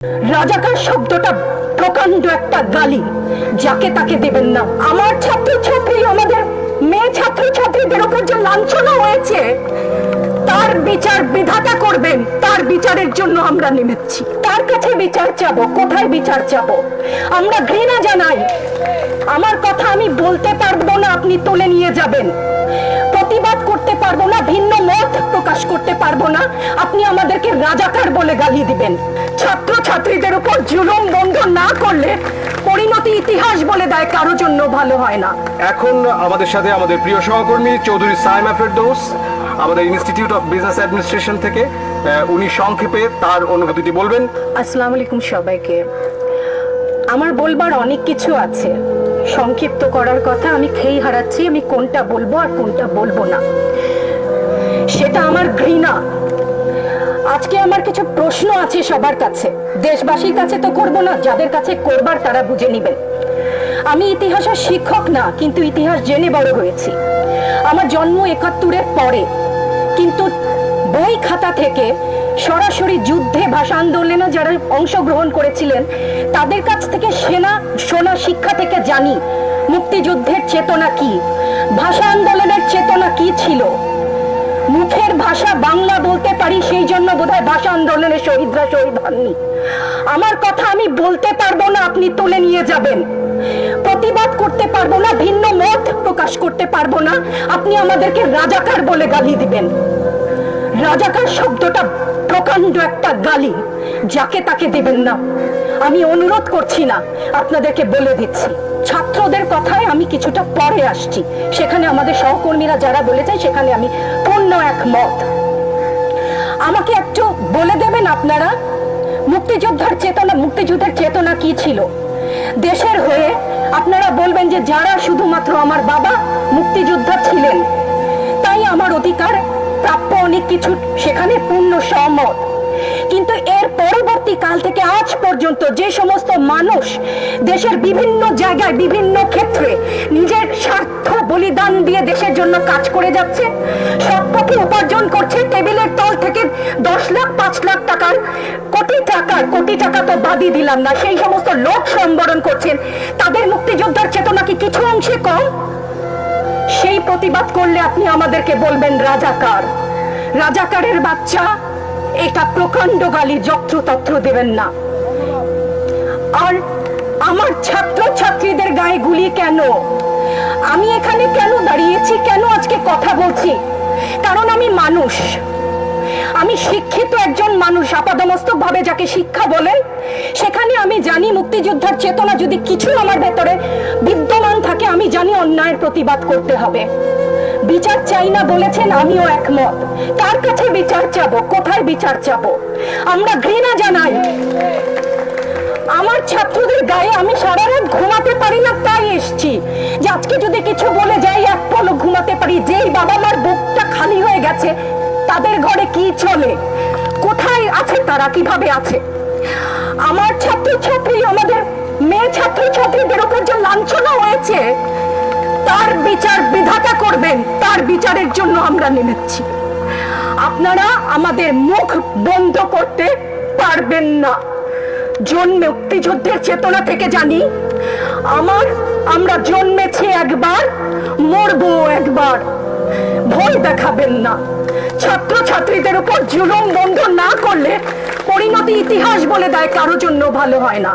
রাজাকার শব্দটা প্রকাণ্ড একটা গালি, যাকে তাকে দেবেন না। আমার ছাত্রছাত্রী, আমাদের মেয়ে ছাত্রছাত্রীদের উপর যে লাঞ্ছনা হয়েছে, তার বিচার বিধাতা করবেন। তার বিচারের জন্য আমরা নেমেছি। তার কাছে বিচার চাবো। কোথায় বিচার চাবো? আমরা ঘৃণা জানাই। আমার কথা আমি বলতে পারবো না, আপনি তুলে নিয়ে যাবেন। প্রতিবাদ করতে পারবো না, ভিন্ন মত প্রকাশ করতে পারবো না, আপনি আমাদেরকে রাজাকার বলে গালি দিবেন। ছাত্র ছাত্রীদের উপর জুলুম বন্ধ না করলে পরিণতি ইতিহাস বলে দেয় কারো জন্য ভালো হয় না। এখন আমাদের সাথে আমাদের প্রিয় সহকর্মী চৌধুরী সাইমা ফেরদৌস, আমাদের ইনস্টিটিউট অফ বিজনেস অ্যাডমিনিস্ট্রেশন থেকে, উনি সংক্ষেপে তার অনুভূতিটি বলবেন। আসসালামু আলাইকুম সবাইকে। আমার বলবার অনেক কিছু আছে, সংক্ষিপ্ত করার কথা আমি খেই হারাচ্ছি। আমি কোনটা বলবো আর কোনটা বলবো না, সেটা আমার ঘৃণা। আজকে আমার কিছু প্রশ্ন আছে সবার কাছে, দেশবাসীর কাছে তো করবো না, যাদের কাছে করবার তারা বুঝে নিবেন। আমি ইতিহাসের শিক্ষক না, কিন্তু ইতিহাস জেনে বড় হয়েছি। আমার জন্ম ৭১-এর পরে, কিন্তু বই খাতা থেকে সরাসরি যুদ্ধে, ভাষা আন্দোলনে যারা অংশগ্রহণ করেছিলেন তাদের কাছ থেকে শোনা শিক্ষা থেকে জানি মুক্তিযুদ্ধের চেতনা কি, ভাষা আন্দোলনের চেতনা কি ছিল। মুখের ভাষা বাংলা বলতে পারি, সেই জন্য বোধহয় ভাষা আন্দোলনের শহীদরা শহীদ হননি। আমার কথা আমি বলতে পারবো না, আপনি তুলে নিয়ে যাবেন। প্রতিবাদ করতে পারবো না, ভিন্ন মত প্রকাশ করতে পারবো না, আপনি আমাদেরকে রাজাকার বলে গালি দিবেন। রাজাকার শব্দটা প্রকাণ্ড একটা গালি, যাকে তাকে দেবেন না। আমি অনুরোধ করছি না, আপনাদেরকে বলে দিচ্ছি। ছাত্রদের কথায় আমি কিছুটা পরে আসছি, সেখানে আমাদের সহকর্মীরা যারা বলেছে সেখানে আমি পূর্ণ একমত। আমাকে একটু বলে দেবেন আপনারা, মুক্তিযুদ্ধের চেতনা কি ছিল দেশের হয়ে? আপনারা বলবেন যে যারা শুধুমাত্র আমার বাবা মুক্তিযোদ্ধা ছিলেন তাই আমার অধিকার প্রাপ্য অনেক কিছু, সেখানে পূর্ণ সহমত। কিন্তু এর পরবর্তী কাল থেকে আজ পর্যন্ত যে সমস্ত মানুষ দেশের বিভিন্ন জায়গায় বিভিন্ন ক্ষেত্রে নিজের স্বার্থ বলিদান দিয়ে দেশের জন্য কাজ করে যাচ্ছে, সৎপথে উপার্জন করছে, টেবিলের তল থেকে 10 লাখ 5 লাখ টাকার কোটি টাকা তো বাদই দিলাম না, সেই সমস্ত লোক সম্বরণ করছেন, তাদের মুক্তিযোদ্ধার চেতনা কি কিছু অংশে কম? সেই প্রতিবাদ করলে আপনি আমাদেরকে বলবেন রাজাকার। রাজাকারের বাচ্চা, এটা প্রকাণ্ড গালি, যত্রতত্র দেবেন না। আর আমার ছাত্র ছাত্রীদের গায়ে গুলি কেন? আমি এখানে কেন দাঁড়িয়েছি, কেন আজকে কথা বলছি? কারণ আমি মানুষ, আমি শিক্ষিত একজন মানুষ, আপাদমস্তক ভাবে যাকে শিক্ষা বলেন। সেখানে আমি জানি মুক্তিযোদ্ধার চেতনা যদি কিছু আমার ভেতরে বিদ্যমান থাকে, আমি জানি অন্যায়ের প্রতিবাদ করতে হবে। বিচার চাই না বলেছেন, আমিও একমত। কার কাছে বিচার চাবো? কোথায় বিচার চাবো? আমরা ঘৃণা জানাই। আমার ছাত্রদের গায়ে আমি সারা রাত ঘুমাতে পারি না, তাই এসছি যে আজকে যদি কিছু বলে যাই এক পলক ঘুমাতে পারি। যেই বাবা মার বুকটা খালি হয়ে গেছে, তাদের ঘরে কি চলে, কোথায় আছে তারা, কিভাবে আছে? আমার ছাত্রছাত্রী, আমাদের মেয়ে ছাত্রছাত্রীদের উপর যে লাঞ্ছনা হয়েছে, তার বিচার বিধাতা করবেন। তার বিচারের জন্য আমরা নেমেছি। আপনারা আমাদের মুখ বন্ধ করতে পারবেন না। মুক্তিযুদ্ধের চেতনা থেকে জানি, আমরা জন্মেছি একবার, মরবো একবার। ভয় দেখাবেন না। ছাত্র ছাত্রীদের উপর জুলুম বন্ধ না করলে পরিণতি ইতিহাস বলে দেয় কারো জন্য ভালো হয় না।